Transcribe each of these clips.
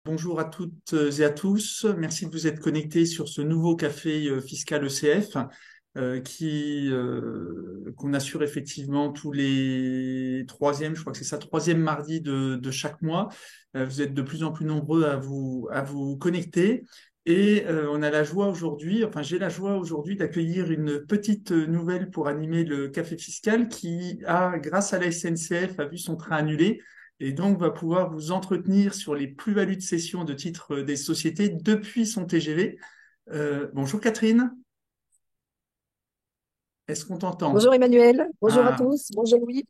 Bonjour à toutes et à tous. Merci de vous être connectés sur ce nouveau café fiscal ECF qu'on assure effectivement tous les troisièmes, je crois que c'est ça, troisième mardi de chaque mois. Vous êtes de plus en plus nombreux à vous connecter. Et on a la joie aujourd'hui, enfin j'ai la joie aujourd'hui d'accueillir une petite nouvelle pour animer le café fiscal qui a, grâce à la SNCF, a vu son train annulé et donc va pouvoir vous entretenir sur les plus-values de cession de titres des sociétés depuis son TGV. Bonjour Catherine, est-ce qu'on t'entend? Bonjour Emmanuel, bonjour à Ah, tous, bonjour Louis.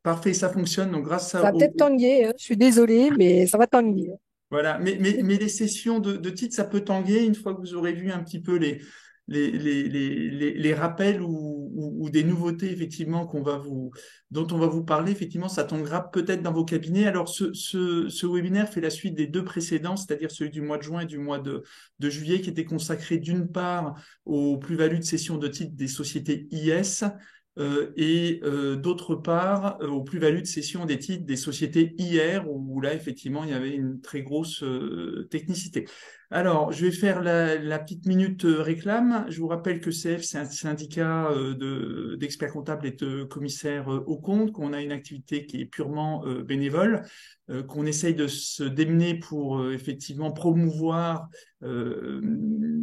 parfait, ça fonctionne. Donc grâce Ça va peut-être tanguer, hein, je suis désolée, mais ça va tanguer. voilà, mais les sessions de titres, ça peut tanguer une fois que vous aurez vu un petit peu les rappels ou des nouveautés, effectivement, dont on va vous parler. Effectivement, ça tanguera peut-être dans vos cabinets. Alors, ce webinaire fait la suite des deux précédents, c'est-à-dire celui du mois de juin et du mois de juillet, qui était consacré d'une part aux plus-values de cession de titres des sociétés IS, et d'autre part aux plus-values de cession des titres des sociétés IR, où là effectivement il y avait une très grosse technicité. Alors, je vais faire la petite minute réclame. Je vous rappelle que CF, c'est un syndicat d'experts comptables et de commissaires aux comptes, qu'on a une activité qui est purement bénévole, qu'on essaye de se démener pour effectivement promouvoir euh,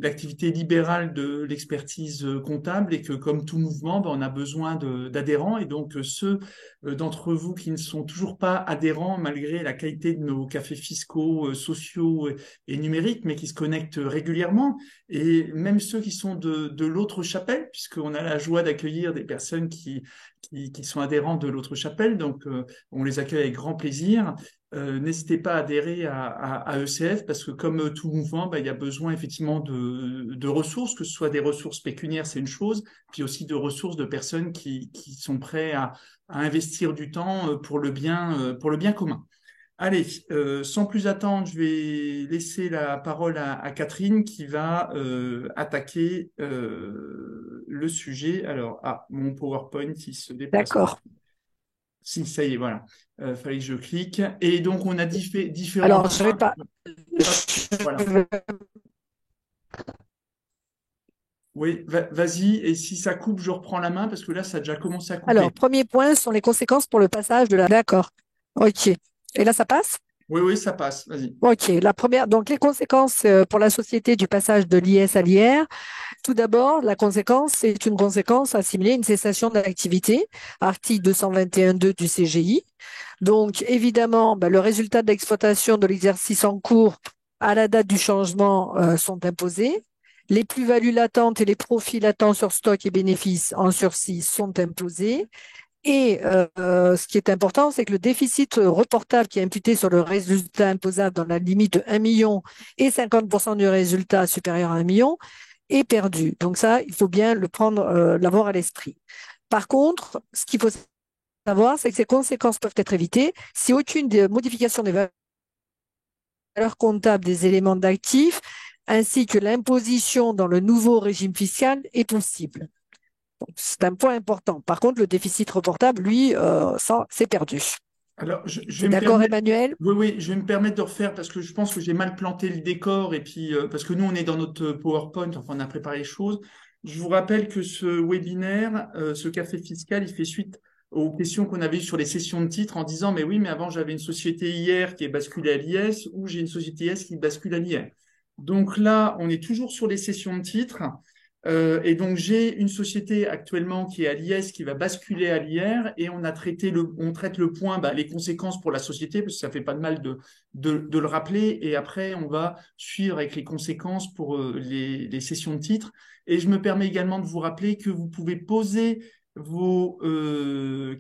l'activité libérale de l'expertise comptable, et que comme tout mouvement, ben, on a besoin d'adhérents. Et donc ceux d'entre vous qui ne sont toujours pas adhérents, malgré la qualité de nos cafés fiscaux, sociaux et numériques, mais qui se connectent régulièrement, et même ceux qui sont de l'autre chapelle, puisqu'on a la joie d'accueillir des personnes qui sont adhérents de l'autre chapelle, donc on les accueille avec grand plaisir. N'hésitez pas à adhérer à ECF, parce que comme tout mouvement, bah, il y a besoin effectivement de ressources, que ce soit des ressources pécuniaires, c'est une chose, puis aussi de ressources de personnes qui sont prêtes à investir du temps pour le bien commun. Allez, sans plus attendre, je vais laisser la parole à Catherine qui va attaquer le sujet. Alors, mon PowerPoint, il se déplace pas. D'accord. Si, ça y est, voilà. Fallait que je clique. Et donc, on a différents Alors, je vais points. pas. Hop, voilà. Oui, vas-y. Et si ça coupe, je reprends la main parce que là, ça a déjà commencé à Alors, couper. premier point sont les conséquences pour le passage de la. D'accord. Ok. Et là, ça passe? Oui, oui, ça passe. Vas-y. Ok. La première, donc les conséquences pour la société du passage de l'IS à l'IR. Tout d'abord, la conséquence, c'est une conséquence assimilée à une cessation d'activité, article 221.2 du CGI. Donc, évidemment, ben, le résultat de l'exploitation de l'exercice en cours à la date du changement sont imposés. Les plus-values latentes et les profits latents sur stock et bénéfices en sursis sont imposés. Et ce qui est important, c'est que le déficit reportable qui est imputé sur le résultat imposable dans la limite de 1 million et 50% du résultat supérieur à 1 million est perdu. Donc ça, il faut bien le prendre, l'avoir à l'esprit. Par contre, ce qu'il faut savoir, c'est que ces conséquences peuvent être évitées si aucune des modifications des valeurs comptables des éléments d'actifs ainsi que l'imposition dans le nouveau régime fiscal est possible. Donc, c'est un point important. Par contre, le déficit reportable, lui, ça, c'est perdu. Alors, je C'est vais me d'accord, permettre, Emmanuel? oui, oui, je vais me permettre de refaire parce que je pense que j'ai mal planté le décor, et puis parce que nous, on est dans notre PowerPoint, enfin, on a préparé les choses. Je vous rappelle que ce webinaire, ce café fiscal, il fait suite aux questions qu'on avait eues sur les sessions de titres en disant, mais oui, mais avant, j'avais une société hier qui est basculée à l'IS, ou j'ai une société IS qui bascule à l'IR. Donc là, on est toujours sur les sessions de titres. Et donc, j'ai une société actuellement qui est à l'IS qui va basculer à l'IR, et on traite le point, bah, les conséquences pour la société, parce que ça fait pas de mal de le rappeler. Et après, on va suivre avec les conséquences pour les sessions de titres. Et je me permets également de vous rappeler que vous pouvez poser vos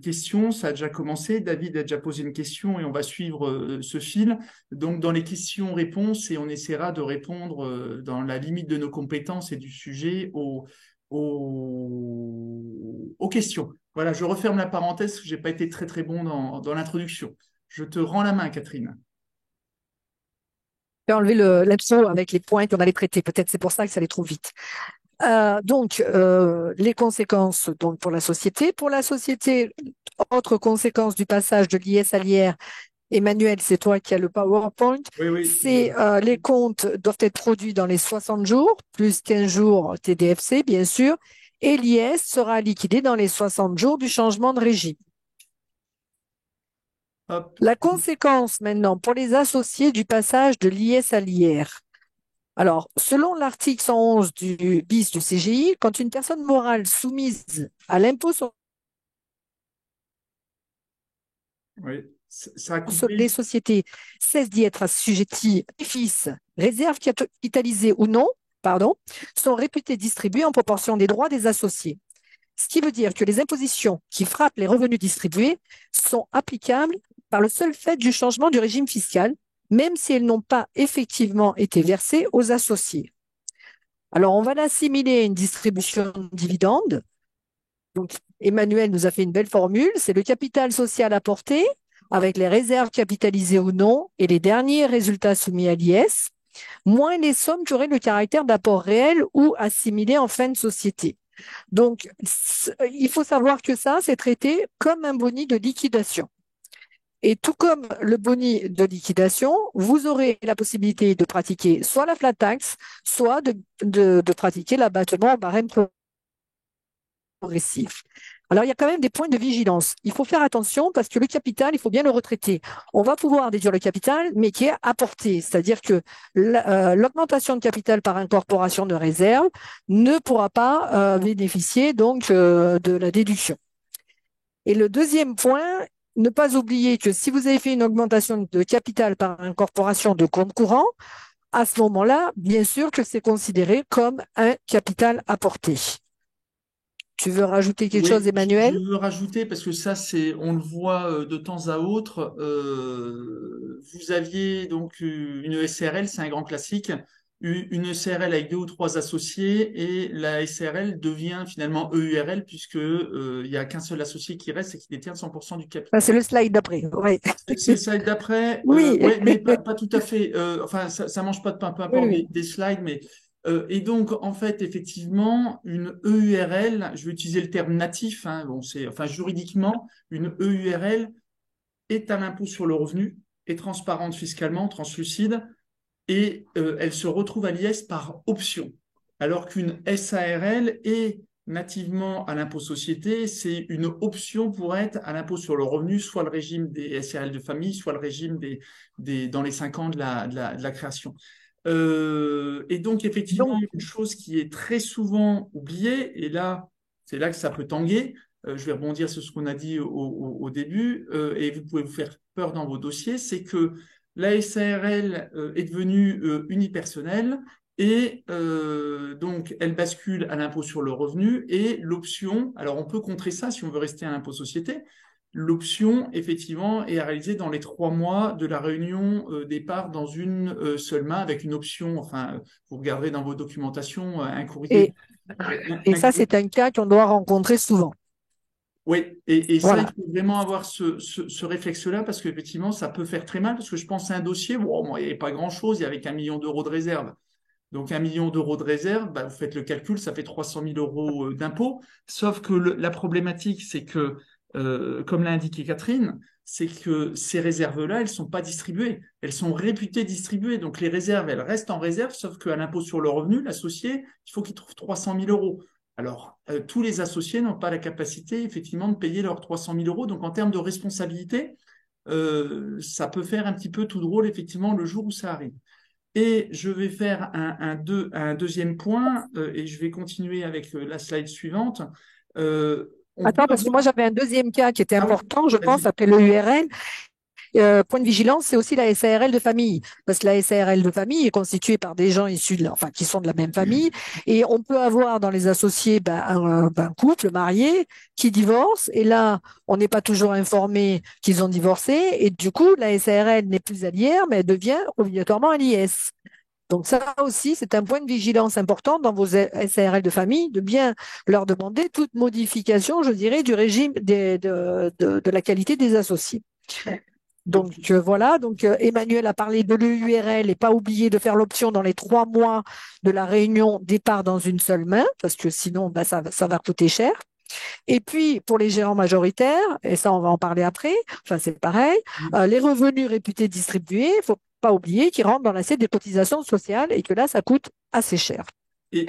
questions. Ça a déjà commencé. David a déjà posé une question et on va suivre ce fil. Donc, dans les questions-réponses, et on essaiera de répondre dans la limite de nos compétences et du sujet aux questions. Voilà, je referme la parenthèse, parce que je n'ai pas été très très bon dans l'introduction. Je te rends la main, Catherine. Je vais enlever l'absent avec les points qu'on allait traiter. Peut-être c'est pour ça que ça allait trop vite. Donc, les conséquences donc, pour la société. Pour la société, autre conséquence du passage de l'IS à l'IR, Emmanuel, c'est toi qui as le PowerPoint. Oui, oui. C'est les comptes doivent être produits dans les 60 jours, plus 15 jours TDFC, bien sûr, et l'IS sera liquidé dans les 60 jours du changement de régime. Hop. La conséquence maintenant pour les associés du passage de l'IS à l'IR. Alors, selon l'article 111 du bis du CGI, quand une personne morale soumise à l'impôt sur Oui. Ça a les coupé. sociétés cesse d'y être assujettie, bénéfices, réserves capitalisées ou non, pardon, sont réputés distribués en proportion des droits des associés. Ce qui veut dire que les impositions qui frappent les revenus distribués sont applicables par le seul fait du changement du régime fiscal, même si elles n'ont pas effectivement été versées aux associés. Alors, on va l'assimiler à une distribution de dividendes. Donc, Emmanuel nous a fait une belle formule. C'est le capital social apporté avec les réserves capitalisées ou non et les derniers résultats soumis à l'IS, moins les sommes qui auraient le caractère d'apport réel ou assimilé en fin de société. Donc, il faut savoir que ça, c'est traité comme un boni de liquidation. Et tout comme le boni de liquidation, vous aurez la possibilité de pratiquer soit la flat tax, soit de pratiquer l'abattement au barème progressif. Alors, il y a quand même des points de vigilance. Il faut faire attention parce que le capital, il faut bien le retraiter. On va pouvoir déduire le capital, mais qui est apporté. C'est-à-dire que l'augmentation de capital par incorporation de réserve ne pourra pas bénéficier donc de la déduction. Et le deuxième point, ne pas oublier que si vous avez fait une augmentation de capital par incorporation de compte courant, à ce moment-là, bien sûr que c'est considéré comme un capital apporté. Tu veux rajouter quelque chose, Oui, je Emmanuel? veux rajouter parce que ça, on le voit de temps à autre. Vous aviez donc une SRL, c'est un grand classique, une SRL avec deux ou trois associés et la SRL devient finalement EURL puisque il y a qu'un seul associé qui reste et qui détient 100% du Ah, capital. c'est le slide d'après. Ouais. C'est le slide d'après. Oui, Ouais, mais pas tout à fait. Enfin, ça mange pas de pain, peu oui, importe oui. des slides, mais et donc en fait, effectivement, une EURL, je vais utiliser le terme natif, hein, bon, enfin juridiquement, une EURL est à l'impôt sur le revenu, est transparente fiscalement, translucide, et elle se retrouve à l'IS par option. Alors qu'une SARL est nativement à l'impôt société, c'est une option pour être à l'impôt sur le revenu, soit le régime des SARL de famille, soit le régime dans les 5 ans de la création. Et donc, effectivement, Donc, une chose qui est très souvent oubliée, et là, c'est là que ça peut tanguer, je vais rebondir sur ce qu'on a dit au début, et vous pouvez vous faire peur dans vos dossiers, c'est que la SARL est devenue unipersonnelle et donc elle bascule à l'impôt sur le revenu et l'option, alors on peut contrer ça si on veut rester à l'impôt société, l'option effectivement est à réaliser dans les 3 mois de la réunion des parts dans une seule main avec une option, enfin vous regarderez dans vos documentations un courrier. et, et Un ça, courrier. c'est un cas qu'on doit rencontrer souvent. Oui, et ça, il Voilà. faut vraiment avoir ce réflexe-là parce qu'effectivement, ça peut faire très mal parce que je pense à un dossier, bon, moi, il n'y avait pas grand-chose, il y avait qu'1 million d'euros de réserve. Donc, 1 million d'euros de réserve, bah, vous faites le calcul, ça fait 300 000 euros d'impôts. Sauf que la problématique, c'est que, comme l'a indiqué Catherine, c'est que ces réserves-là, elles sont pas distribuées. Elles sont réputées distribuées. Donc, les réserves, elles restent en réserve, sauf qu'à l'impôt sur le revenu, l'associé, il faut qu'il trouve 300 000 euros. Alors, tous les associés n'ont pas la capacité, effectivement, de payer leurs 300 000 euros. Donc, en termes de responsabilité, ça peut faire un petit peu tout drôle, effectivement, le jour où ça arrive. Et je vais faire un deuxième point, et je vais continuer avec la slide suivante. On peut Attends, parce que moi, avoir... j'avais un deuxième cas qui était Ah oui, important, je pense, vas-y. après le URL. Point de vigilance, c'est aussi la SARL de famille, parce que la SARL de famille est constituée par des gens issus enfin, qui sont de la même famille, et on peut avoir dans les associés un couple marié qui divorce, et là, on n'est pas toujours informé qu'ils ont divorcé, et du coup, la SARL n'est plus à l'IR, mais elle devient obligatoirement à l'IS. Donc ça aussi, c'est un point de vigilance important dans vos SARL de famille, de bien leur demander toute modification, je dirais, du régime de la qualité des associés. Ok. Donc voilà, donc Emmanuel a parlé de l'EURL et pas oublié de faire l'option dans les 3 mois de la réunion départ dans une seule main, parce que sinon ça va coûter cher. Et puis, pour les gérants majoritaires, et ça, on va en parler après, enfin, c'est pareil, les revenus réputés distribués, il faut pas oublier qu'ils rentrent dans l'assiette des cotisations sociales et que là, ça coûte assez cher. Et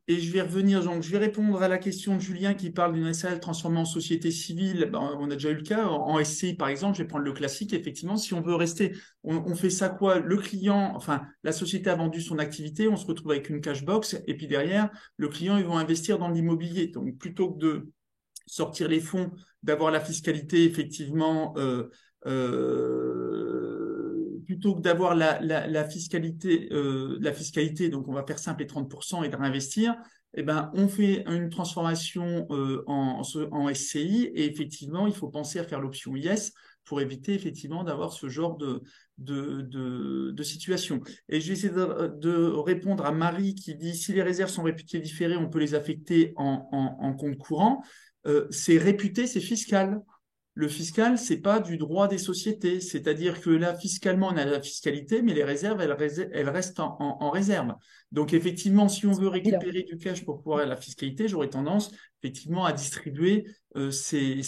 je vais revenir, donc je vais répondre à la question de Julien qui parle d'une SARL transformée en société civile. Ben, on a déjà eu le cas en SCI par exemple. Je vais prendre le classique. Effectivement, si on veut rester, on fait ça quoi? Le client, enfin la société a vendu son activité, on se retrouve avec une cash box et puis derrière, le client ils vont investir dans l'immobilier. Donc plutôt que de sortir les fonds, d'avoir la fiscalité effectivement, plutôt que d'avoir la fiscalité, donc on va faire simple les 30% et de réinvestir, eh ben, on fait une transformation en SCI et effectivement, il faut penser à faire l'option IS pour éviter effectivement d'avoir ce genre de situation. Et je vais essayer de répondre à Marie qui dit si les réserves sont réputées différées, on peut les affecter en compte courant. C'est réputé, c'est fiscal. Le fiscal, c'est pas du droit des sociétés. C'est-à-dire que là, fiscalement, on a la fiscalité, mais les réserves, elles restent en réserve. Donc, effectivement, si on veut récupérer du cash pour pouvoir la fiscalité, j'aurais tendance, effectivement, à distribuer ces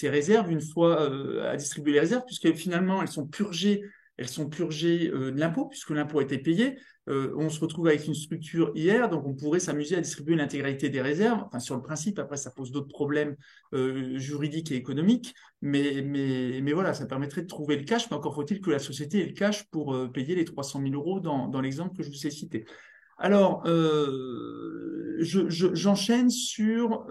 réserves une fois à distribuer les réserves, puisque finalement, elles sont purgées de l'impôt, puisque l'impôt a été payé. On se retrouve avec une structure hier, donc on pourrait s'amuser à distribuer l'intégralité des réserves. Enfin, sur le principe, après, ça pose d'autres problèmes juridiques et économiques, mais voilà, ça permettrait de trouver le cash, mais encore faut-il que la société ait le cash pour payer les 300 000 euros dans l'exemple que je vous ai cité. Alors, j'enchaîne sur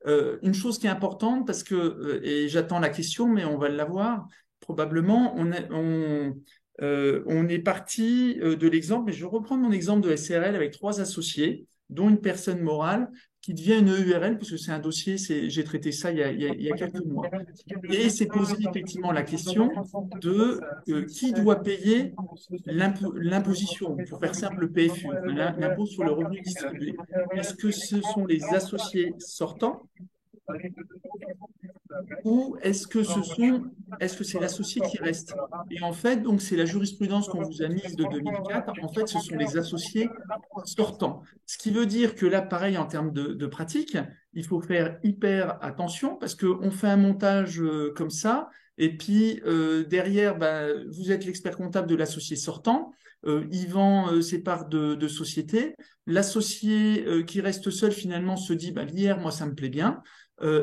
une chose qui est importante parce que, et j'attends la question, mais on va l'avoir probablement, on est parti de l'exemple, et je reprends mon exemple de SRL avec trois associés, dont une personne morale qui devient une EURL, parce que c'est un dossier, j'ai traité ça il y a quelques mois. Et c'est posé effectivement la question de qui doit payer l'imposition, pour faire simple, le PFU, l'impôt sur le revenu distribué. Est-ce que ce sont les associés sortants ou est-ce que c'est l'associé qui reste? Et en fait, donc, c'est la jurisprudence qu'on vous a mise de 2004. En fait, ce sont les associés sortants. Ce qui veut dire que là, pareil, en termes de pratique, il faut faire hyper attention parce qu'on fait un montage comme ça. Et puis, derrière, bah, vous êtes l'expert comptable de l'associé sortant. Il vend ses parts de société. L'associé qui reste seul, finalement, se dit, bah, l'IR, moi, ça me plaît bien.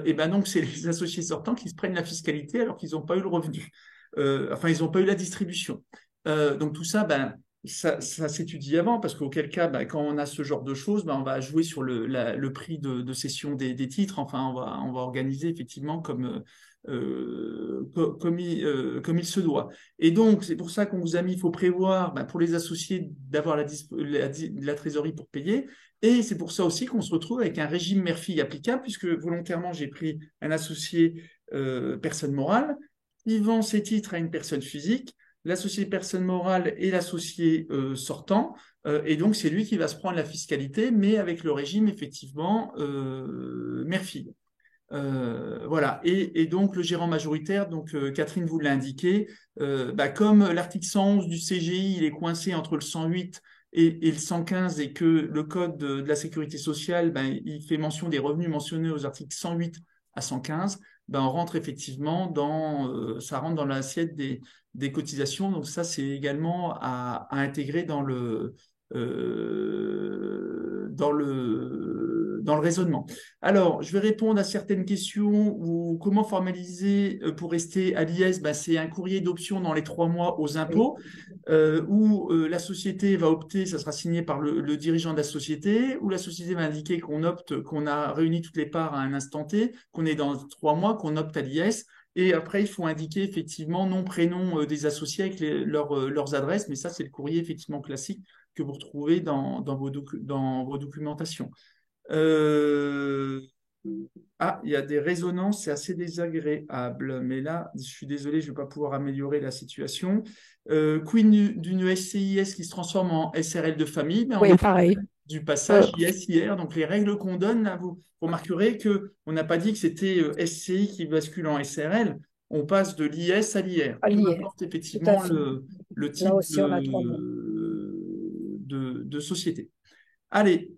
Et ben donc, c'est les associés sortants qui se prennent la fiscalité alors qu'ils n'ont pas eu le revenu. Enfin, ils n'ont pas eu la distribution. Donc, tout ça, ben, ça s'étudie avant, parce qu'auquel cas, ben, quand on a ce genre de choses, ben, on va jouer sur le prix de cession des titres. Enfin, on va organiser effectivement comme il se doit. Et donc, c'est pour ça qu'on vous a mis, il faut prévoir ben, pour les associés d'avoir la trésorerie pour payer. Et c'est pour ça aussi qu'on se retrouve avec un régime mère-fille applicable, puisque volontairement, j'ai pris un associé personne morale qui vend ses titres à une personne physique, l'associé personne morale et l'associé sortant. Et donc, c'est lui qui va se prendre la fiscalité, mais avec le régime, effectivement, mère-fille. Voilà. Et donc, le gérant majoritaire, donc Catherine vous l'a indiqué, bah, comme l'article 111 du CGI, il est coincé entre le 108 et le 115 et que le code de la sécurité sociale, ben, il fait mention des revenus mentionnés aux articles 108 à 115, ben, on rentre effectivement ça rentre dans l'assiette des cotisations. Donc ça, c'est également à intégrer dans le raisonnement. Alors, je vais répondre à certaines questions ou comment formaliser pour rester à l'IS. Ben, c'est un courrier d'option dans les 3 mois aux impôts où la société va opter, ça sera signé par le dirigeant de la société, où la société va indiquer qu'on opte, qu'on a réuni toutes les parts à un instant T, qu'on est dans 3 mois, qu'on opte à l'IS. Et après, il faut indiquer effectivement nom, prénom des associés avec leurs adresses. Mais ça, c'est le courrier effectivement classique que vous retrouvez dans vos documentations. Euh, Ah, il y a des résonances, c'est assez désagréable. Mais là, je suis désolé, je ne vais pas pouvoir améliorer la situation. Queen d'une SCIS qui se transforme en SRL de famille, mais on Oui, est pareil. du Euh, passage IS-IR. Donc, les règles qu'on donne, là, vous remarquerez qu'on n'a pas dit que c'était SCI qui bascule en SRL. On passe de l'IS à l'IR. Peu Allié, importe tout à effectivement fait. le Là type aussi, on a 3 mots. de société. Allez,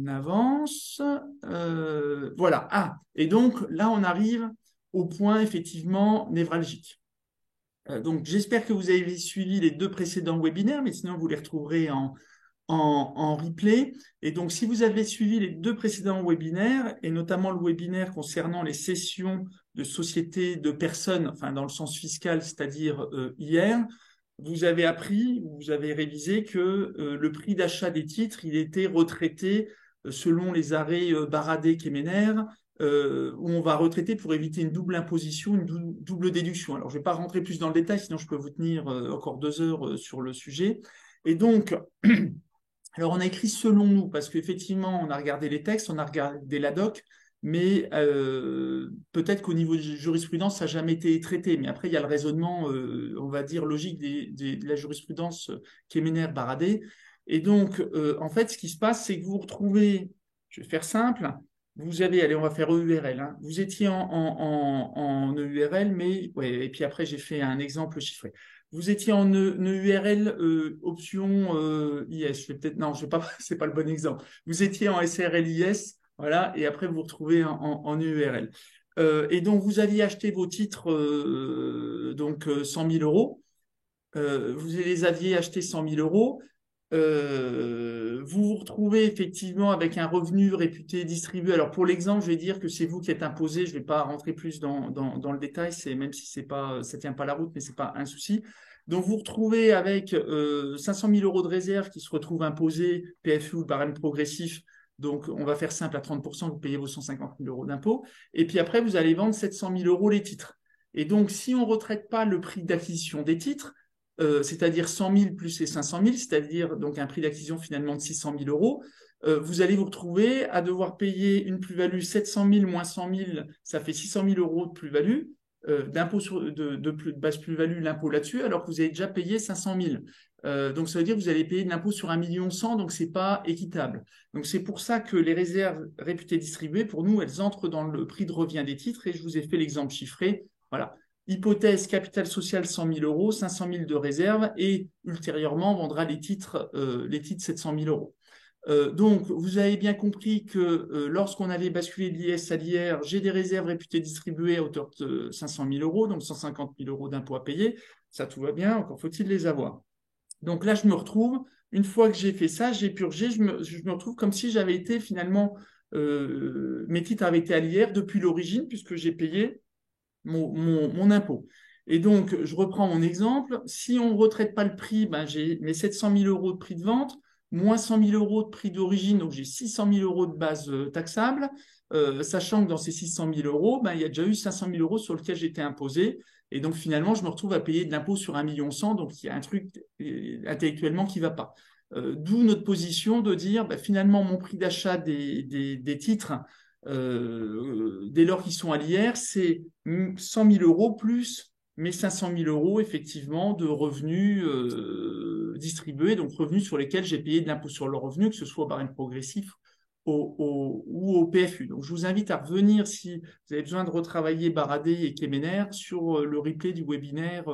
avance. Voilà. Ah, et donc là, on arrive au point effectivement névralgique. Donc, j'espère que vous avez suivi les deux précédents webinaires, mais sinon, vous les retrouverez en replay. Et donc, si vous avez suivi les deux précédents webinaires, et notamment le webinaire concernant les cessions de sociétés de personnes, enfin dans le sens fiscal, c'est-à-dire hier, vous avez appris, vous avez révisé que le prix d'achat des titres, il était retraité selon les arrêts Baradé-Kemener, où on va retraiter pour éviter une double imposition, une double déduction. Alors, je ne vais pas rentrer plus dans le détail, sinon je peux vous tenir encore 2 heures sur le sujet. Et donc, alors, on a écrit selon nous, parce qu'effectivement, on a regardé les textes, on a regardé la doc, mais peut-être qu'au niveau de jurisprudence, ça n'a jamais été traité. Mais après, il y a le raisonnement, on va dire, logique de la jurisprudence Kemener-Baradé. Et donc, en fait, ce qui se passe, c'est que vous retrouvez, je vais faire simple, vous avez, allez, on va faire EURL, hein. Vous étiez en EURL, mais, ouais, et puis après, j'ai fait un exemple chiffré. Vous étiez en EURL option IS. Je vais peut-être non, je vais pas, c'est pas le bon exemple. Vous étiez en SRL IS, voilà, et après vous vous retrouvez en EURL. Et donc vous aviez acheté vos titres donc 100 000 euros. Vous les aviez achetés 100 000 euros. Vous vous retrouvez effectivement avec un revenu réputé distribué. Alors pour l'exemple, je vais dire que c'est vous qui êtes imposé. Je ne vais pas rentrer plus dans le détail, même si c'est pas, ça tient pas la route, mais c'est pas un souci. Donc vous vous retrouvez avec 500 000 euros de réserve qui se retrouvent imposés, PFU, le barème progressif. Donc on va faire simple à 30%, vous payez vos 150 000 euros d'impôt. Et puis après, vous allez vendre 700 000 euros les titres. Et donc si on ne retraite pas le prix d'acquisition des titres, c'est-à-dire 100 000 plus les 500 000, c'est-à-dire donc un prix d'acquisition finalement de 600 000 euros, vous allez vous retrouver à devoir payer une plus-value 700 000 moins 100 000, ça fait 600 000 euros de plus-value, d'impôt de base plus-value, l'impôt là-dessus, alors que vous avez déjà payé 500 000. Donc ça veut dire que vous allez payer de l'impôt sur 1,1 million, donc c'est pas équitable. Donc c'est pour ça que les réserves réputées distribuées, pour nous, elles entrent dans le prix de revient des titres, et je vous ai fait l'exemple chiffré. Voilà. Hypothèse, capital social 100 000 euros, 500 000 de réserve, et ultérieurement, on vendra les titres 700 000 euros. Donc, vous avez bien compris que lorsqu'on avait basculé de l'IS à l'IR, j'ai des réserves réputées distribuées à hauteur de 500 000 euros, donc 150 000 euros d'impôt à payer. Ça, tout va bien, encore faut-il les avoir. Donc là, je me retrouve, une fois que j'ai fait ça, j'ai purgé, je me retrouve comme si j'avais été finalement, mes titres avaient été à l'IR depuis l'origine, puisque j'ai payé mon impôt. Et donc, je reprends mon exemple. Si on ne retraite pas le prix, ben, j'ai mes 700 000 euros de prix de vente, moins 100 000 euros de prix d'origine, donc j'ai 600 000 euros de base taxable, sachant que dans ces 600 000 euros, ben, il y a déjà eu 500 000 euros sur lesquels j'étais imposé. Et donc, finalement, je me retrouve à payer de l'impôt sur 1,1 million, donc il y a un truc intellectuellement qui ne va pas. D'où notre position de dire, ben, finalement, mon prix d'achat des titres, dès lors qu'ils sont à l'IR, c'est 100 000 euros plus mes 500 000 euros, effectivement, de revenus distribués, donc revenus sur lesquels j'ai payé de l'impôt sur le revenu, que ce soit au barème progressif ou au PFU. Donc, je vous invite à revenir, si vous avez besoin de retravailler Baradé et Kemener, sur le replay du webinaire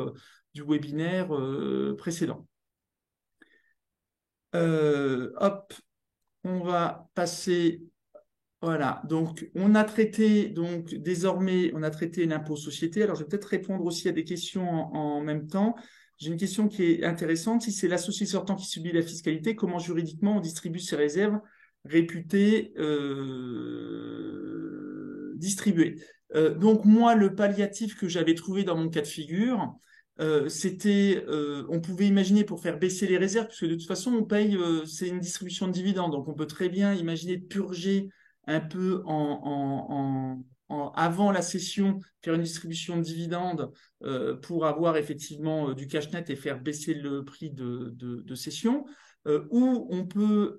précédent. Hop, on va passer. Voilà, donc on a traité, donc désormais, on a traité l'impôt société. Alors, je vais peut-être répondre aussi à des questions en même temps. J'ai une question qui est intéressante. Si c'est l'associé sortant qui subit la fiscalité, comment juridiquement on distribue ses réserves réputées distribuées? Donc, moi, le palliatif que j'avais trouvé dans mon cas de figure, c'était, on pouvait imaginer pour faire baisser les réserves, puisque de toute façon, on paye, c'est une distribution de dividendes. Donc, on peut très bien imaginer de purger un peu avant la session, faire une distribution de dividendes pour avoir effectivement du cash net et faire baisser le prix de cession, ou on peut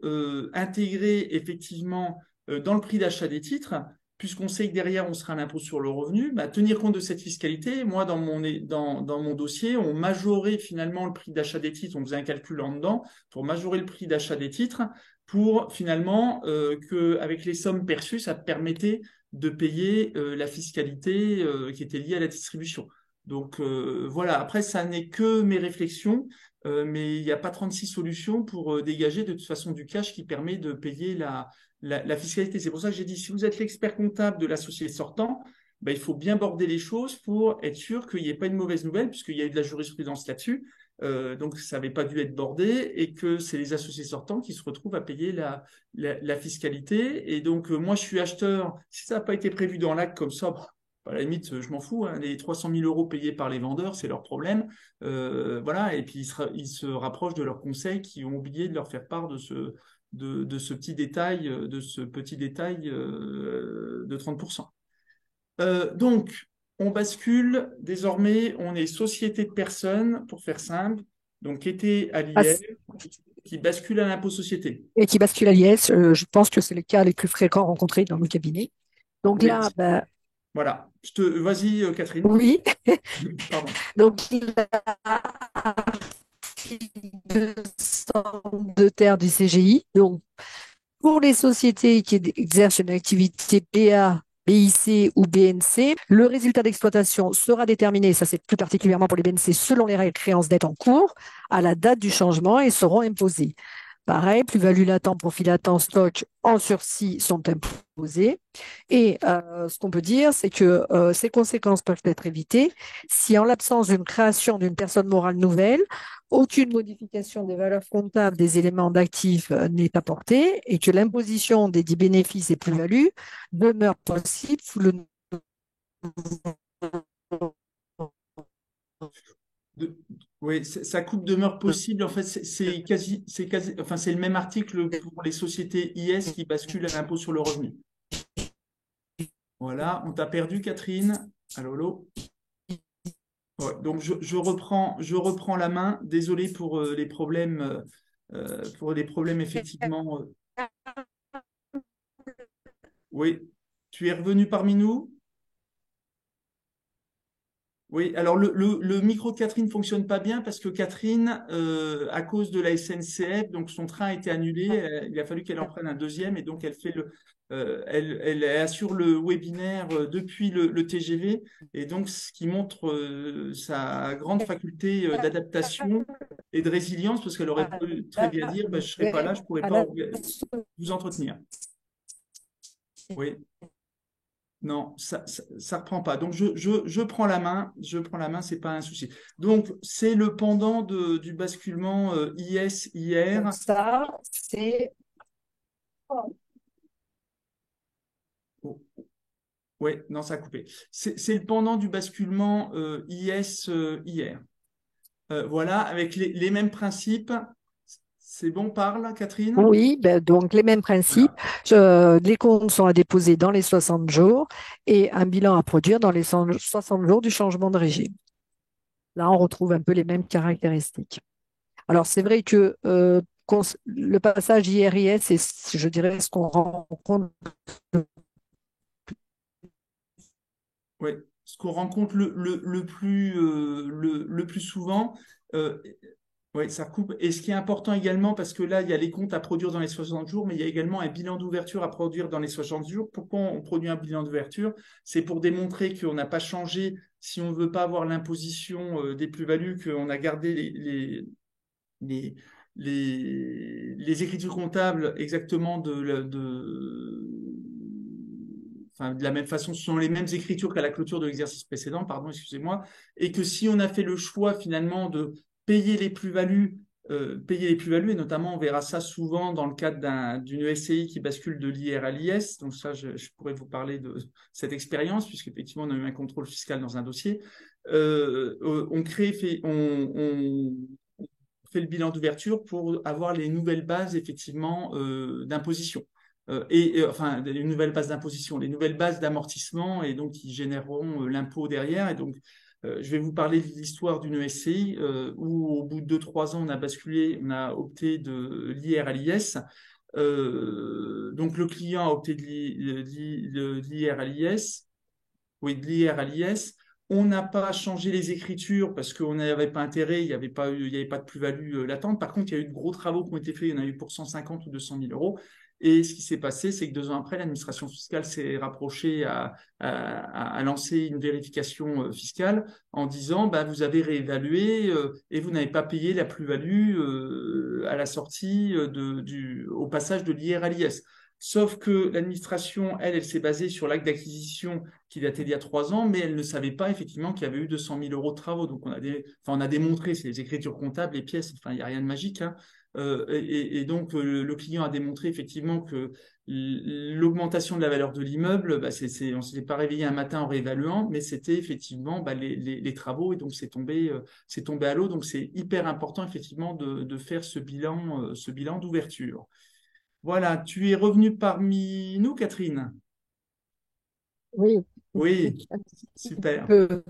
intégrer effectivement dans le prix d'achat des titres, puisqu'on sait que derrière on sera un impôt sur le revenu, bah, tenir compte de cette fiscalité. Moi, dans mon dossier, on majorait finalement le prix d'achat des titres, on faisait un calcul en dedans pour majorer le prix d'achat des titres, pour finalement qu'avec les sommes perçues, ça permettait de payer la fiscalité qui était liée à la distribution. Donc voilà, après, ça n'est que mes réflexions, mais il n'y a pas 36 solutions pour dégager de toute façon du cash qui permet de payer la fiscalité. C'est pour ça que j'ai dit, si vous êtes l'expert comptable de l'associé sortant, ben, il faut bien border les choses pour être sûr qu'il n'y ait pas une mauvaise nouvelle, puisqu'il y a eu de la jurisprudence là-dessus. Donc, ça n'avait pas dû être bordé et que c'est les associés sortants qui se retrouvent à payer la fiscalité. Et donc, moi, je suis acheteur. Si ça n'a pas été prévu dans l'acte comme ça, bah, à la limite, je m'en fous, hein. Les 300 000 euros payés par les vendeurs, c'est leur problème. Voilà. Et puis, ils se rapprochent de leurs conseils qui ont oublié de leur faire part de ce petit détail, de 30%. Donc, on bascule, désormais, on est société de personnes, pour faire simple, donc qui était à l'IR, qui bascule à l'impôt société. Et qui bascule à l'IS. Je pense que c'est les cas les plus fréquents rencontrés dans nos cabinets. Donc Oui, là, ben, voilà. Vas-y, Catherine. oui. Pardon. Donc il a 200 de terre du CGI. Donc pour les sociétés qui exercent une activité BA, BIC ou BNC, le résultat d'exploitation sera déterminé, ça c'est plus particulièrement pour les BNC, selon les règles créances dette en cours, à la date du changement et seront imposés. Pareil, plus-value latent, profit latent, stock en sursis sont imposés. Et ce qu'on peut dire, c'est que ces conséquences peuvent être évitées si, en l'absence d'une création d'une personne morale nouvelle, aucune modification des valeurs comptables des éléments d'actifs n'est apportée et que l'imposition des dits bénéfices et plus-values demeure possible sous le De- oui, sa coupe demeure possible. En fait, enfin, c'est le même article pour les sociétés IS qui basculent à l'impôt sur le revenu. Voilà, on t'a perdu, Catherine. Allô, allô. Ouais, donc je reprends la main. Désolé pour les problèmes effectivement. Oui, tu es revenu parmi nous? Oui, alors le micro de Catherine fonctionne pas bien parce que Catherine, à cause de la SNCF, donc son train a été annulé. Il a fallu qu'elle en prenne un deuxième et donc elle assure le webinaire depuis le TGV et donc ce qui montre sa grande faculté d'adaptation et de résilience parce qu'elle aurait pu très bien dire, bah, je serai pas là, je pourrais à pas la vous entretenir. Oui. Non, ça reprend pas. Donc je prends la main, c'est pas un souci. Donc c'est le pendant du basculement donc IS-IR. ça, c'est Oh, ouais, non, ça a coupé. C'est le pendant du basculement IS-IR. Voilà, avec les mêmes principes. C'est bon, parle, Catherine? oui, ben, donc les mêmes principes. Voilà. Les comptes sont à déposer dans les 60 jours et un bilan à produire dans les 60 jours du changement de régime. Là, on retrouve un peu les mêmes caractéristiques. Alors, c'est vrai que le passage IRIS, c'est, je dirais, ce qu'on rencontre. Ouais. Ce qu'on rencontre le plus souvent, euh, oui, ça coupe. Et ce qui est important également, parce que là, il y a les comptes à produire dans les 60 jours, mais il y a également un bilan d'ouverture à produire dans les 60 jours. Pourquoi on produit un bilan d'ouverture? C'est pour démontrer qu'on n'a pas changé, si on ne veut pas avoir l'imposition des plus-values, qu'on a gardé les, les écritures comptables exactement enfin, de la même façon, ce sont les mêmes écritures qu'à la clôture de l'exercice précédent, pardon, excusez-moi, et que si on a fait le choix finalement de payer les plus-values, et notamment on verra ça souvent dans le cadre d'une ESCI qui bascule de l'IR à l'IS, donc ça je pourrais vous parler de cette expérience, puisqu'effectivement on a eu un contrôle fiscal dans un dossier, on crée, on fait le bilan d'ouverture pour avoir les nouvelles bases effectivement d'imposition. Enfin, les nouvelles bases d'imposition, les nouvelles bases d'amortissement et donc qui généreront l'impôt derrière. Et donc, je vais vous parler de l'histoire d'une ESCI où au bout de 2-3 ans, on a basculé, on a opté de l'IR à l'IS. Donc, le client a opté de l'IR à l'IS. Oui, de l'IR à l'IS. On n'a pas changé les écritures parce qu'on n'avait pas intérêt, il y avait pas de plus-value latente. Par contre, il y a eu de gros travaux qui ont été faits, il y en a eu pour 150 ou 200 000 euros. Et ce qui s'est passé, c'est que 2 ans après, l'administration fiscale s'est rapprochée à lancer une vérification fiscale en disant bah, vous avez réévalué et vous n'avez pas payé la plus-value à la sortie au passage de l'IR à l'IS. Sauf que l'administration, elle s'est basée sur l'acte d'acquisition qui datait d'il y a 3 ans, mais elle ne savait pas effectivement qu'il y avait eu 200 000 euros de travaux. Donc on a démontré, c'est les écritures comptables, les pièces, enfin il n'y a rien de magique, hein. Et donc le client a démontré effectivement que l'augmentation de la valeur de l'immeuble, bah, on ne s'était pas réveillé un matin en réévaluant, mais c'était effectivement bah, les travaux, et donc c'est tombé à l'eau. Donc c'est hyper important effectivement de faire ce bilan d'ouverture. Voilà, tu es revenue parmi nous, Catherine? Oui, Oui, un petit super. peu.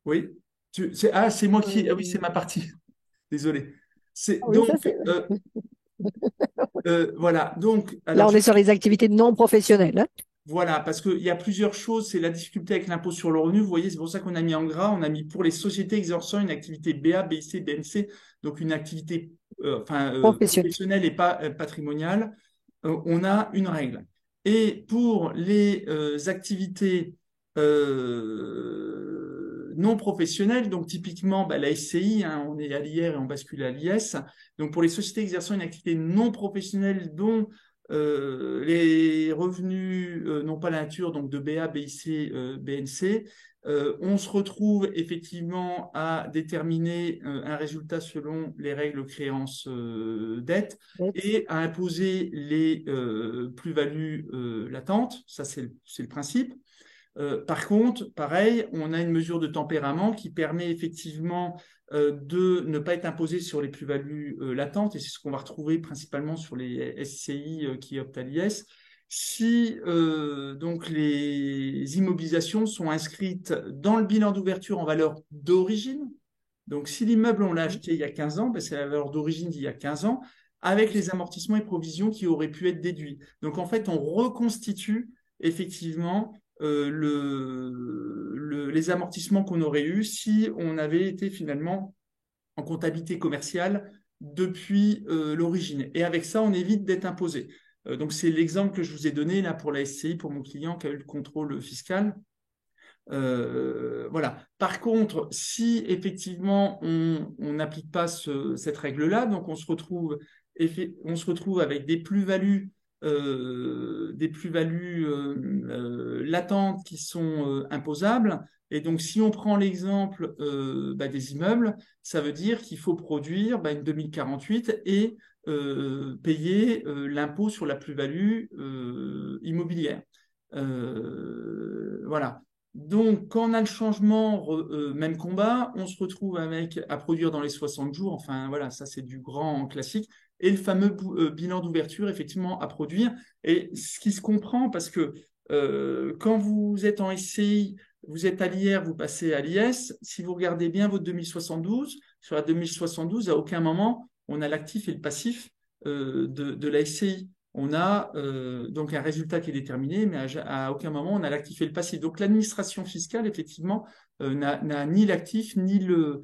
Oui. C'est moi qui. Ah oui, c'est Euh, ma partie. Désolé. C'est oui, ça donc c'est. voilà. Donc Là, alors on est sur les activités non professionnelles, hein. voilà, parce qu'il y a plusieurs choses. C'est la difficulté avec l'impôt sur le revenu. Vous voyez, c'est pour ça qu'on a mis en gras. On a mis pour les sociétés exerçant une activité BA, BIC, BNC, donc une activité Professionnelles. professionnelle et pas patrimoniale. On a une règle. Et pour les activités non professionnelles, donc typiquement bah, la SCI, hein, on est à l'IR et on bascule à l'IS. Donc pour les sociétés exerçant une activité non professionnelle dont les revenus n'ont pas la nature donc de BA, BIC, BNC, on se retrouve effectivement à déterminer un résultat selon les règles créances dette et à imposer les plus-values latentes. Ça, c'est le principe. Par contre, pareil, on a une mesure de tempérament qui permet effectivement de ne pas être imposé sur les plus-values latentes, et c'est ce qu'on va retrouver principalement sur les SCI qui optent à l'IS. Si donc les immobilisations sont inscrites dans le bilan d'ouverture en valeur d'origine, donc si l'immeuble on l'a acheté il y a 15 ans, ben, c'est la valeur d'origine d'il y a 15 ans, avec les amortissements et provisions qui auraient pu être déduits. Donc en fait, on reconstitue effectivement les amortissements qu'on aurait eus si on avait été finalement en comptabilité commerciale depuis l'origine. Et avec ça, on évite d'être imposé. Donc c'est l'exemple que je vous ai donné là pour la SCI, pour mon client qui a eu le contrôle fiscal. Voilà. Par contre, si effectivement on n'applique pas cette règle-là, donc on se retrouve avec des plus-values latentes qui sont imposables. Et donc, si on prend l'exemple bah, des immeubles, ça veut dire qu'il faut produire bah, une 2048 et payer l'impôt sur la plus-value immobilière. Voilà. Donc, quand on a le changement, même combat, on se retrouve avec à produire dans les 60 jours. Enfin, voilà, ça c'est du grand classique. Et le fameux bilan d'ouverture, effectivement, à produire. Et ce qui se comprend, parce que quand vous êtes en SCI, vous êtes à l'IR, vous passez à l'IS. Si vous regardez bien votre 2072, sur la 2072, à aucun moment, on a l'actif et le passif de la SCI. On a donc un résultat qui est déterminé, mais à aucun moment on a l'actif et le passif. Donc l'administration fiscale, effectivement, n'a ni l'actif ni le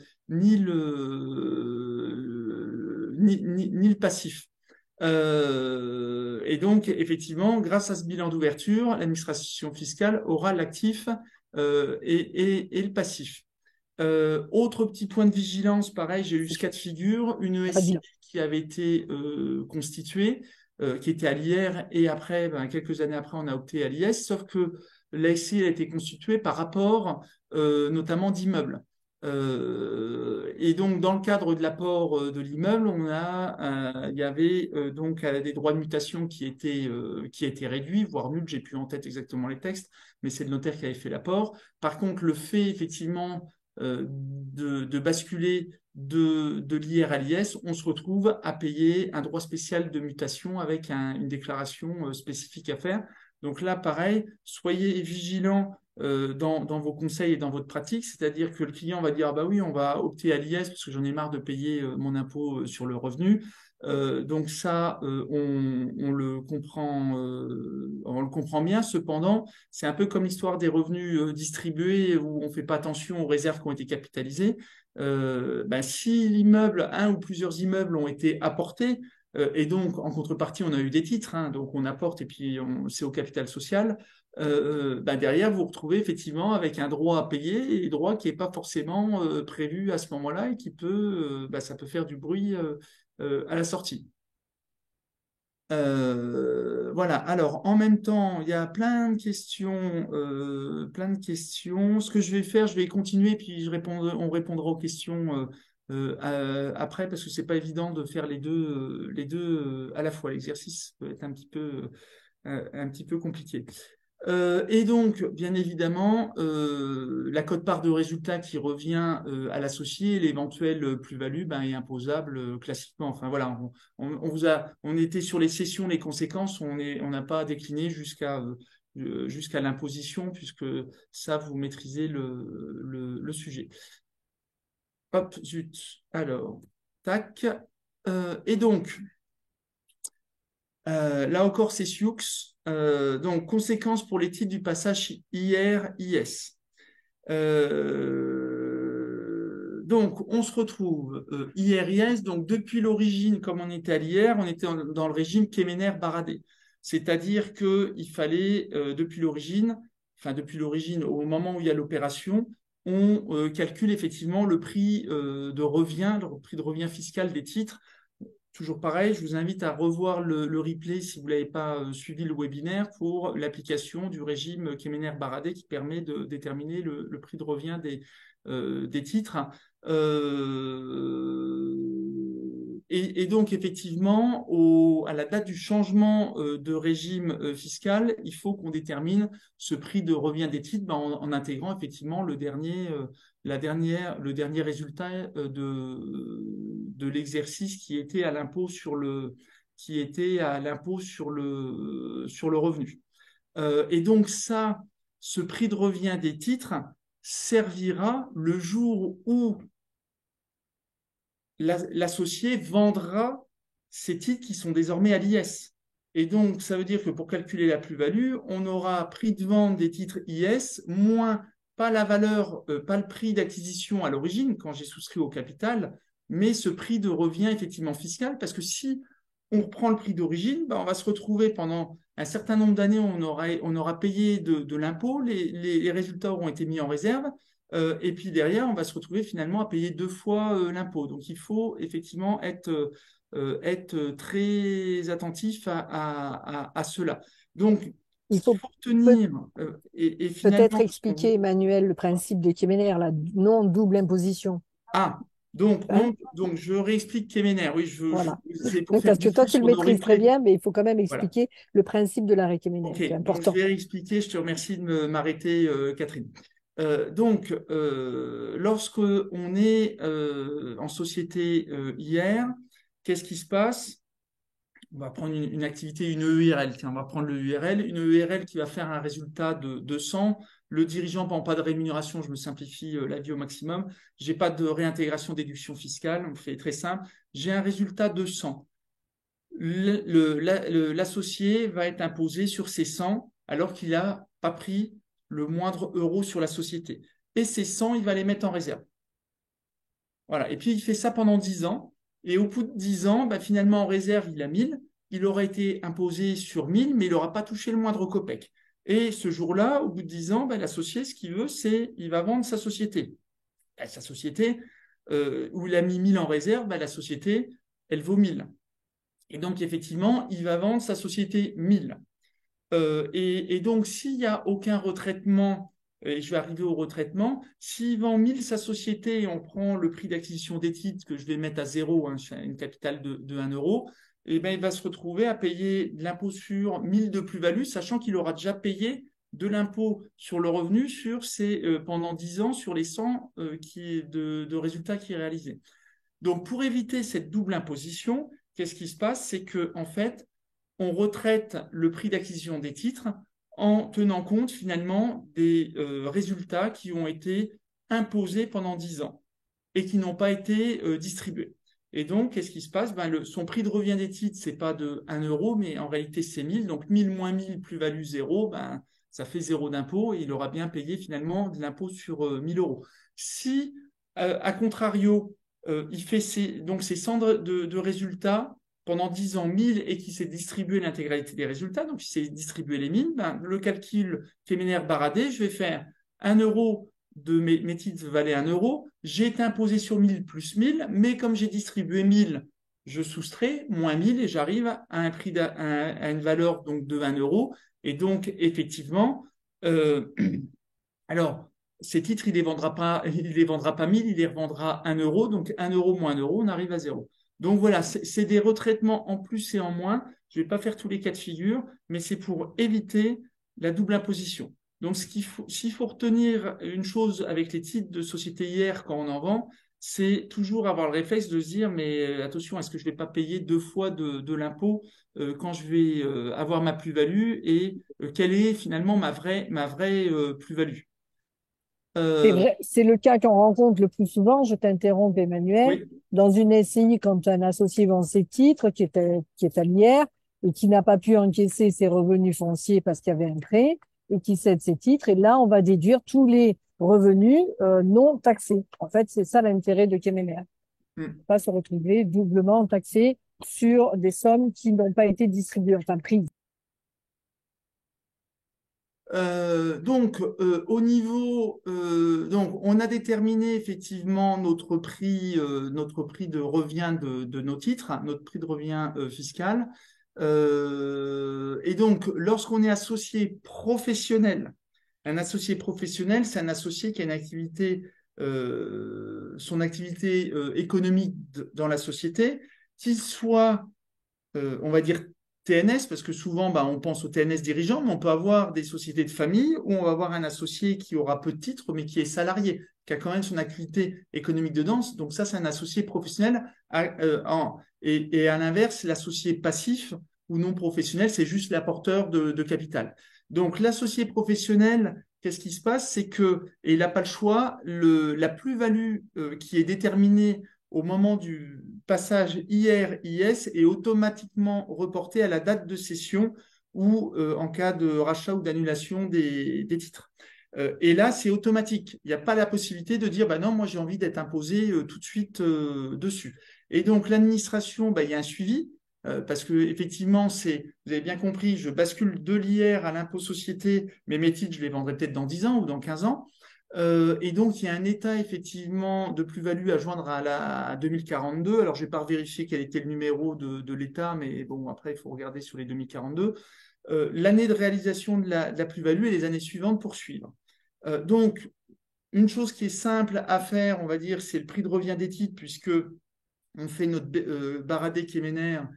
passif. Et donc, effectivement, grâce à ce bilan d'ouverture, l'administration fiscale aura l'actif et le passif. Autre petit point de vigilance, pareil, j'ai eu ce cas de figure, une Pas de SCI bilan. qui avait été constituée, qui était à l'IR, et après, ben, quelques années après, on a opté à l'IS, sauf que la SCI a été constituée par rapport notamment d'immeubles. Et donc, dans le cadre de l'apport de l'immeuble, il y avait donc des droits de mutation qui étaient réduits, voire nuls. J'ai plus en tête exactement les textes, mais c'est le notaire qui avait fait l'apport. Par contre, le fait effectivement de basculer de l'IR à l'IS, on se retrouve à payer un droit spécial de mutation avec une déclaration spécifique à faire. Donc là, pareil, soyez vigilants dans vos conseils et dans votre pratique, c'est-à-dire que le client va dire, ah bah oui, on va opter à l'IS parce que j'en ai marre de payer mon impôt sur le revenu. Donc ça, on le comprend bien. Cependant, c'est un peu comme l'histoire des revenus distribués où on ne fait pas attention aux réserves qui ont été capitalisées. Ben, si l'immeuble, un ou plusieurs immeubles ont été apportés, et donc en contrepartie, on a eu des titres, hein, donc on apporte et puis c'est au capital social. Ben derrière, vous vous retrouvez effectivement avec un droit à payer et droit qui n'est pas forcément prévu à ce moment-là et qui peut, ben, ça peut faire du bruit à la sortie. Voilà. Alors, en même temps, il y a plein de questions, plein de questions. Ce que je vais faire, je vais continuer, puis on répondra aux questions après, parce que c'est pas évident de faire les deux à la fois. L'exercice peut être un petit peu compliqué. Et donc, bien évidemment, la quote-part de résultat qui revient à l'associé, l'éventuelle plus-value, ben, est imposable classiquement. Enfin voilà, on était sur les cessions, les conséquences, on n'a pas décliné jusqu'à l'imposition, puisque ça, vous maîtrisez le sujet. Hop, zut. Alors, tac. Et donc, là encore, c'est Sioux. Donc, conséquences pour les titres du passage IR-IS. Donc, on se retrouve IR-IS. Donc, depuis l'origine, comme on était à l'IR, on était dans le régime Kemener-Baradé. C'est-à-dire qu'il fallait, depuis l'origine, au moment où il y a l'opération, on calcule effectivement le prix de revient, le prix de revient fiscal des titres. Toujours pareil, je vous invite à revoir le replay si vous n'avez pas suivi le webinaire pour l'application du régime Kemener-Baradé qui permet de déterminer le prix de revient des titres. Et donc, effectivement, à la date du changement de régime fiscal, il faut qu'on détermine ce prix de revient des titres en intégrant effectivement le dernier résultat de l'exercice qui était à l'impôt sur le revenu. Et donc ça, ce prix de revient des titres servira le jour où l'associé vendra ces titres qui sont désormais à l'IS. Et donc, ça veut dire que pour calculer la plus-value, on aura prix de vente des titres IS moins pas la valeur, pas le prix d'acquisition à l'origine quand j'ai souscrit au capital, mais ce prix de revient effectivement fiscal, parce que si on reprend le prix d'origine, ben on va se retrouver pendant un certain nombre d'années, on aura payé de l'impôt, les résultats auront été mis en réserve, et puis derrière, on va se retrouver finalement à payer deux fois l'impôt. Donc il faut effectivement être très attentif à cela. Donc, ce Il qu'il faut faut peut- retenir, et peut-être finalement, expliquer, Emmanuel, le principe de Kemener, la non-double imposition. ah, donc, Hein? non, donc je réexplique Kemener. Oui, Voilà. c'est pour Oui, faire parce que toi, diffus tu le sur nos maîtrises très replays. bien, mais il faut quand même Voilà. expliquer le principe de l'arrêt Kemener. Ok, C'est donc je important. vais réexpliquer. Je te remercie de m'arrêter, Catherine. Donc, lorsque on est en société IR, qu'est-ce qui se passe? On va prendre une activité, une EURL. Tiens, on va prendre le URL. Une EURL qui va faire un résultat de 100. Le dirigeant ne prend pas de rémunération. Je me simplifie la vie au maximum. Je n'ai pas de réintégration déduction fiscale. On fait très simple. J'ai un résultat de 100. L'associé va être imposé sur ces 100 alors qu'il n'a pas pris le moindre euro sur la société. Et ces 100, il va les mettre en réserve. Voilà. Et puis, il fait ça pendant 10 ans. Et au bout de 10 ans, bah, finalement, en réserve, il a 1000. Il aurait été imposé sur 1000, mais il n'aura pas touché le moindre copec. Et ce jour-là, au bout de 10 ans, bah, l'associé, ce qu'il veut, c'est il va vendre sa société. Bah, sa société, où il a mis 1000 en réserve, bah, la société, elle vaut 1000. Et donc, effectivement, il va vendre sa société 1000. Et donc, s'il n'y a aucun retraitement, et je vais arriver au retraitement, s'il vend 1000 sa société et on prend le prix d'acquisition des titres que je vais mettre à zéro, hein, une capitale de 1 euro, et ben, il va se retrouver à payer de l'impôt sur 1000 de plus-value, sachant qu'il aura déjà payé de l'impôt sur le revenu pendant 10 ans sur les 100 de résultats qu'il réalisait. Donc, pour éviter cette double imposition, qu'est-ce qui se passe? C'est que, en fait, on retraite le prix d'acquisition des titres en tenant compte finalement des résultats qui ont été imposés pendant 10 ans et qui n'ont pas été distribués. Et donc, qu'est-ce qui se passe? Ben, son prix de revient des titres, c'est pas de 1 euro, mais en réalité, c'est 1000. Donc, 1000 moins 1000, plus-value 0, ben, ça fait 0 d'impôt et il aura bien payé finalement de l'impôt sur 1000 euros. Si, à contrario, il fait donc ses 100 de résultats pendant 10 ans 1000 et qui s'est distribué l'intégralité des résultats, donc il s'est distribué les 1000, ben, le calcul Kemener-Baradé, je vais faire 1 euro de mes titres valaient 1 euro, j'ai été imposé sur 1000 plus 1000, mais comme j'ai distribué 1000, je soustrais moins 1000 et j'arrive à un à une valeur donc de 1 euro. Et donc, effectivement, euh, alors, ces titres, il les vendra pas 1000, il les revendra 1 euro. Donc, 1 euro moins 1 euro, on arrive à zéro. Donc voilà, c'est des retraitements en plus et en moins. Je ne vais pas faire tous les cas de figure, mais c'est pour éviter la double imposition. Donc, s'il faut retenir une chose avec les titres de société hier quand on en vend, c'est toujours avoir le réflexe de se dire, mais attention, est-ce que je ne vais pas payer deux fois de l'impôt quand je vais avoir ma plus-value et quelle est finalement ma vraie plus-value? C'est Euh, vrai, c'est le cas qu'on rencontre le plus souvent. Je t'interromps, Emmanuel. oui, Dans une SCI, quand un associé vend ses titres, qui est à l'IR, et qui n'a pas pu encaisser ses revenus fonciers parce qu'il y avait un prêt, et qui cède ses titres, et là, on va déduire tous les revenus non taxés. En fait, c'est ça l'intérêt de Kemener. mm. Pas se retrouver doublement taxé sur des sommes qui n'ont pas été distribuées, enfin prises. Donc, au niveau, donc, on a déterminé effectivement notre prix de revient de nos titres, hein, notre prix de revient fiscal. Et donc, lorsqu'on est associé professionnel, un associé professionnel, c'est un associé qui a une activité, son activité économique dans la société, qu'il soit on va dire TNS, parce que souvent, bah, on pense aux TNS dirigeants, mais on peut avoir des sociétés de famille où on va avoir un associé qui aura peu de titres, mais qui est salarié, qui a quand même son activité économique dedans. Donc ça, c'est un associé professionnel. Et à l'inverse, l'associé passif ou non professionnel, c'est juste l'apporteur de capital. Donc l'associé professionnel, qu'est-ce qui se passe? C'est que, et il n'a pas le choix, la plus-value qui est déterminée au moment du passage IR-IS est automatiquement reporté à la date de cession ou en cas de rachat ou d'annulation des titres. Et là, c'est automatique. Il n'y a pas la possibilité de dire, bah non, moi j'ai envie d'être imposé tout de suite dessus. Et donc l'administration, bah, il y a un suivi. Parce que effectivement, vous avez bien compris, je bascule de l'IR à l'impôt société, mais mes titres, je les vendrai peut-être dans 10 ans ou dans 15 ans. Et donc, il y a un état effectivement de plus-value à joindre à 2042. Alors, je n'ai pas vérifié quel était le numéro de l'état, mais bon, après, il faut regarder sur les 2042. L'année de réalisation de la plus-value et les années suivantes pour suivre. Donc, une chose qui est simple à faire, on va dire, c'est le prix de revient des titres, puisque on fait notre Baradé Kéménaire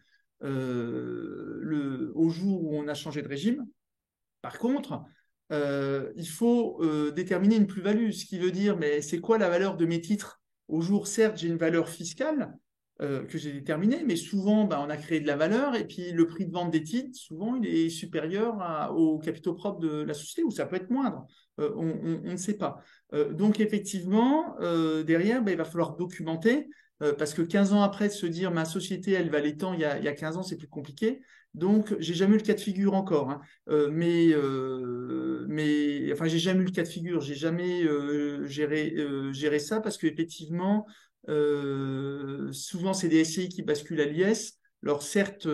au jour où on a changé de régime. Par contre, il faut déterminer une plus-value, ce qui veut dire, mais c'est quoi la valeur de mes titres au jour? Certes, j'ai une valeur fiscale que j'ai déterminée, mais souvent, bah, on a créé de la valeur et puis le prix de vente des titres, souvent, il est supérieur aux capitaux propres de la société ou ça peut être moindre. On ne sait pas. Donc, effectivement, derrière, bah, il va falloir documenter. Parce que 15 ans après, de se dire ma société, elle valait tant il y a 15 ans, c'est plus compliqué. Donc, j'ai jamais eu le cas de figure encore, hein. Enfin, j'ai jamais eu le cas de figure, j'ai jamais géré ça parce qu'effectivement, souvent c'est des SCI qui basculent à l'IS. Alors certes,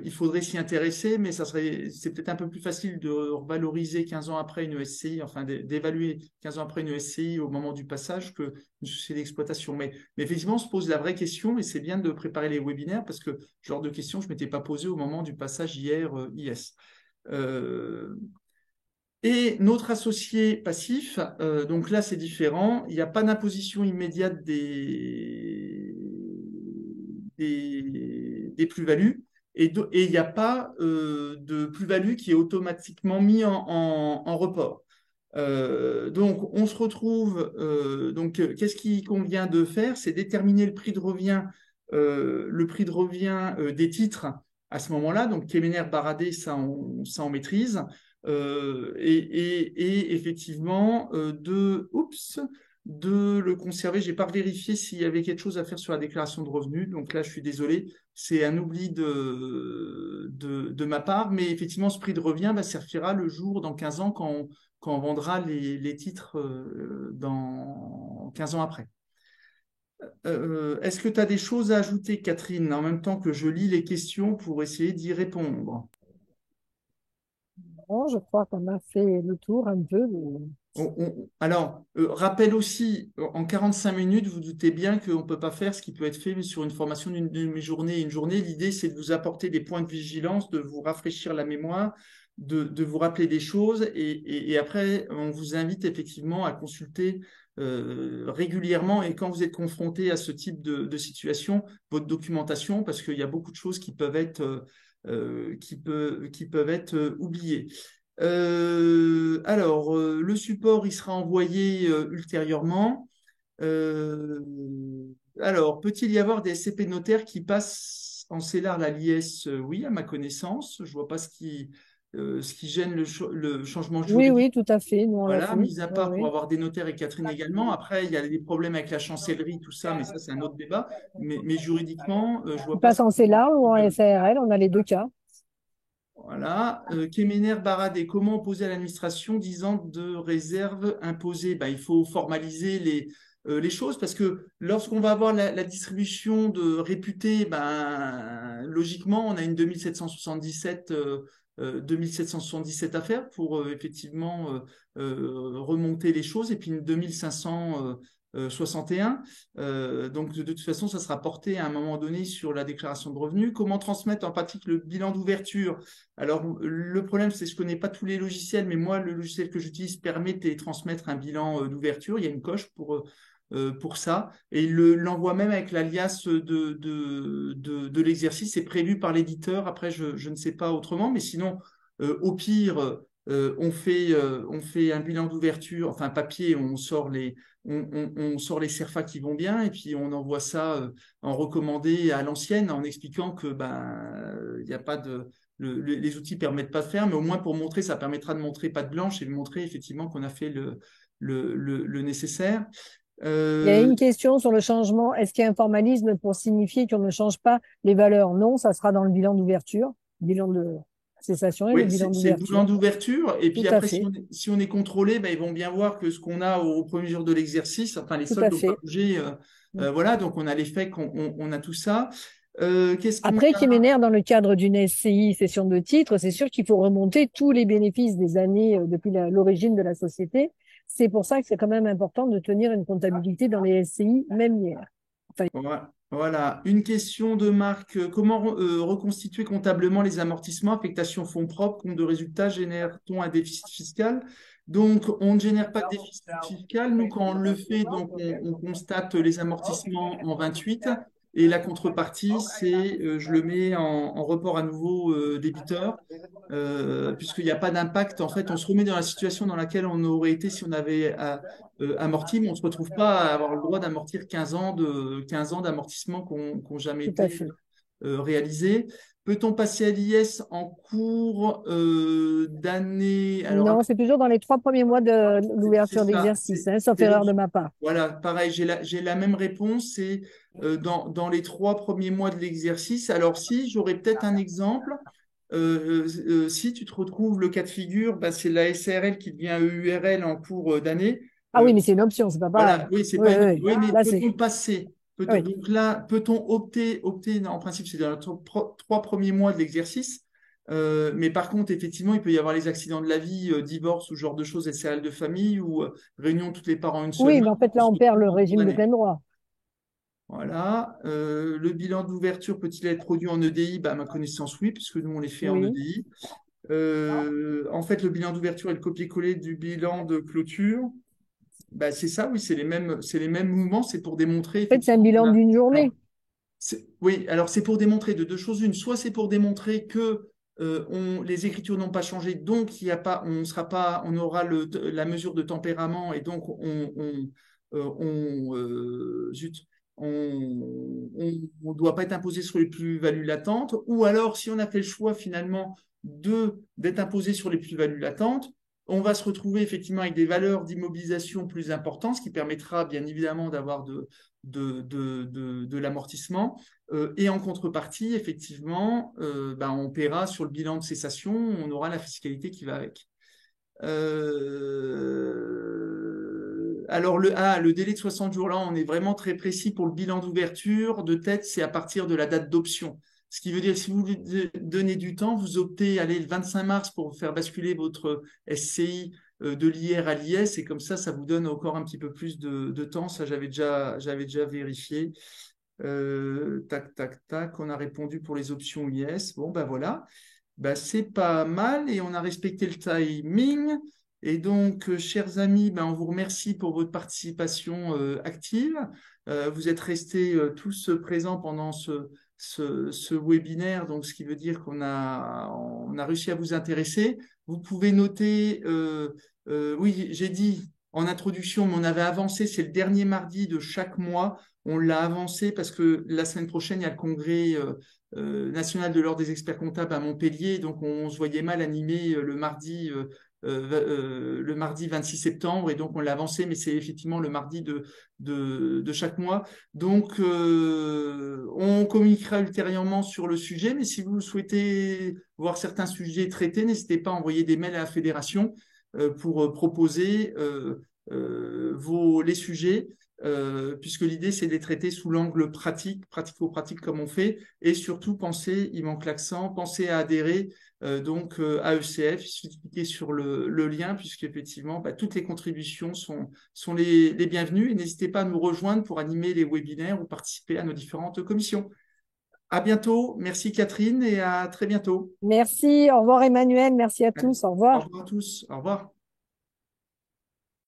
il faudrait s'y intéresser, mais c'est peut-être un peu plus facile de revaloriser 15 ans après une SCI, enfin d'évaluer 15 ans après une SCI au moment du passage que une société d'exploitation. Mais effectivement, on se pose la vraie question et c'est bien de préparer les webinaires parce que ce genre de questions, je ne m'étais pas posé au moment du passage IR-IS. Et notre associé passif, donc là c'est différent, il n'y a pas d'imposition immédiate des plus-values et il n'y a pas de plus-value qui est automatiquement mis en report. Donc on se retrouve, qu'est-ce qu'il convient de faire? C'est déterminer le prix de revient des titres à ce moment-là. Donc Kemener Baradé, ça on maîtrise. Et effectivement, de le conserver. J'ai pas vérifié s'il y avait quelque chose à faire sur la déclaration de revenus. Donc là, je suis désolé, c'est un oubli de ma part. Mais effectivement, ce prix de revient servira le jour, dans 15 ans, quand on vendra les titres dans 15 ans après. Est-ce que tu as des choses à ajouter, Catherine, en même temps que je lis les questions pour essayer d'y répondre? Bon, je crois qu'on a fait le tour un peu. Alors, rappel aussi, en 45 minutes, vous doutez bien qu'on ne peut pas faire ce qui peut être fait sur une formation d'une demi-journée. Une journée, l'idée, c'est de vous apporter des points de vigilance, de vous rafraîchir la mémoire, de vous rappeler des choses. Et après, on vous invite effectivement à consulter régulièrement et quand vous êtes confronté à ce type de situation, votre documentation, parce qu'il y a beaucoup de choses qui peuvent être, qui peuvent être oubliées. Le support, il sera envoyé ultérieurement. Euh, Peut-il y avoir des SCP notaires qui passent en CELAR à l'IS? Oui, à ma connaissance. Je vois pas ce qui gêne le changement Oui, juridique. oui, tout à fait. Nous, on l'a Voilà, fait. mis à Oui, part pour oui. avoir des notaires et Catherine également. Après, il y a des problèmes avec la chancellerie, tout ça, mais ça, c'est un autre débat. Mais juridiquement, je Il vois pas passe ce en qui... CELA ou en SARL, on a les deux cas. Voilà. Kemener Baradé, comment opposer à l'administration 10 ans de réserve imposée? Ben, il faut formaliser les choses parce que lorsqu'on va avoir la distribution de réputés, ben, logiquement, on a une 2777 à faire pour effectivement remonter les choses et puis une 2561. Donc, de toute façon, ça sera porté à un moment donné sur la déclaration de revenus. Comment transmettre en pratique le bilan d'ouverture? Alors, le problème, c'est que je ne connais pas tous les logiciels, mais moi, le logiciel que j'utilise permet de transmettre un bilan d'ouverture. Il y a une coche pour ça. Et l'envoie même avec l'alias de l'exercice. C'est prévu par l'éditeur. Après, je ne sais pas autrement. Mais sinon, au pire, on fait un bilan d'ouverture, enfin papier, on sort les CERFA qui vont bien. Et puis, on envoie ça en recommandé à l'ancienne en expliquant que ben, il n'y a pas de les outils permettent pas de faire, mais au moins pour montrer, ça permettra de montrer patte blanche et de montrer effectivement qu'on a fait le nécessaire. Il y a Euh, une question sur le changement. Est-ce qu'il y a un formalisme pour signifier qu'on ne change pas les valeurs? Non, ça sera dans le bilan d'ouverture, bilan de cessation et le oui, bilan c'est le bilan d'ouverture. d'ouverture. Et Tout puis à après, fait, si on est contrôlé, ben, ils vont bien voir que ce qu'on a au premier jour de l'exercice, enfin les tout soldes à n'ont pas fait. bougé. Voilà, donc on a les faits, on a tout ça. Qu'est-ce qu'on Après, a? Kemener, dans le cadre d'une SCI, cession de titres, c'est sûr qu'il faut remonter tous les bénéfices des années depuis l'origine de la société. C'est pour ça que c'est quand même important de tenir une comptabilité dans les SCI, même hier. Enfin, Voilà, une question de Marc. Comment reconstituer comptablement les amortissements, affectation fonds propres, compte de résultat, génère-t-on un déficit fiscal? Donc, on ne génère pas de déficit fiscal. Nous, quand on le fait, donc on constate les amortissements en 28 et la contrepartie, c'est je le mets en report à nouveau débiteur. Puisqu'il n'y a pas d'impact, en fait, on se remet dans la situation dans laquelle on aurait été si on avait amorti, mais on ne se retrouve pas à avoir le droit d'amortir 15 ans d'amortissement qui n'ont jamais tout à été fait. réalisés. Peut-on passer à l'IS en cours d'année? Alors, Non, c'est toujours dans les 3 premiers mois de c'est l'ouverture ça. d'exercice, hein, sauf C'est erreur de ma part. voilà, pareil, j'ai la même réponse, c'est dans les 3 premiers mois de l'exercice. Alors, si j'aurais peut-être un exemple, si tu te retrouves le cas de figure, bah, c'est la SARL qui devient EURL en cours d'année. Ah oui, mais c'est une option, c'est pas pareil. Voilà, oui, c'est Oui, pas oui, une... oui. Oui, mais Là, c'est. peut-on le passer? Oui, Donc là, peut-on opter, non, en principe, c'est dans les 3 premiers mois de l'exercice. Mais par contre, effectivement, il peut y avoir les accidents de la vie, divorce ou ce genre de choses, SARL de famille ou réunion de toutes les parents en une seule oui, main, mais en fait, on là, se on perd retrouve le en cours régime de d'année. plein droit. Voilà. Le bilan d'ouverture peut-il être produit en EDI? Bah, à ma connaissance, oui, puisque nous, on les fait en Oui. EDI. En fait, le bilan d'ouverture est le copier-coller du bilan de clôture. Bah, c'est ça, oui, c'est les mêmes mouvements. C'est pour démontrer En fait, c'est un effectivement bilan d'une alors, journée. oui, alors c'est pour démontrer de deux choses. Une, soit c'est pour démontrer que les écritures n'ont pas changé, donc il y a pas, on sera pas, on aura la mesure de tempérament et donc zut, on doit pas être imposé sur les plus-values latentes. Ou alors, si on a fait le choix finalement d'être imposé sur les plus-values latentes, on va se retrouver effectivement avec des valeurs d'immobilisation plus importantes, ce qui permettra bien évidemment d'avoir de l'amortissement. Et en contrepartie, effectivement, ben, on paiera sur le bilan de cessation, on aura la fiscalité qui va avec. Alors, le délai de 60 jours, là, on est vraiment très précis pour le bilan d'ouverture. De tête, c'est à partir de la date d'option. Ce qui veut dire que si vous lui donnez du temps, vous optez, allez, le 25 mars pour faire basculer votre SCI de l'IR à l'IS, et comme ça vous donne encore un petit peu plus de temps. Ça, j'avais déjà vérifié. Tac, tac, tac. On a répondu pour les options IS. Bon, ben voilà. Ben, c'est pas mal et on a respecté le timing. Et donc, chers amis, ben, on vous remercie pour votre participation active. Vous êtes restés tous présents pendant ce webinaire, donc ce qui veut dire on a réussi à vous intéresser. Vous pouvez noter, oui, j'ai dit en introduction, mais on avait avancé, c'est le dernier mardi de chaque mois. On l'a avancé parce que la semaine prochaine, il y a le congrès national de l'Ordre des experts comptables à Montpellier. Donc, on se voyait mal animé le mardi 26 septembre. Et donc, on l'a avancé, mais c'est effectivement le mardi de chaque mois. Donc, on communiquera ultérieurement sur le sujet. Mais si vous souhaitez voir certains sujets traités, n'hésitez pas à envoyer des mails à la fédération pour proposer les sujets puisque l'idée, c'est de les traiter sous l'angle pratique, pratico-pratique comme on fait, et surtout penser, il manque l'accent, penser à adhérer à ECF, il suffit de cliquer sur le lien, puisqu'effectivement, toutes les contributions sont les bienvenues, et n'hésitez pas à nous rejoindre pour animer les webinaires ou participer à nos différentes commissions. À bientôt, merci Catherine, et à très bientôt. Merci, au revoir Emmanuel, merci à Allez, tous, au au revoir. revoir à tous, au revoir.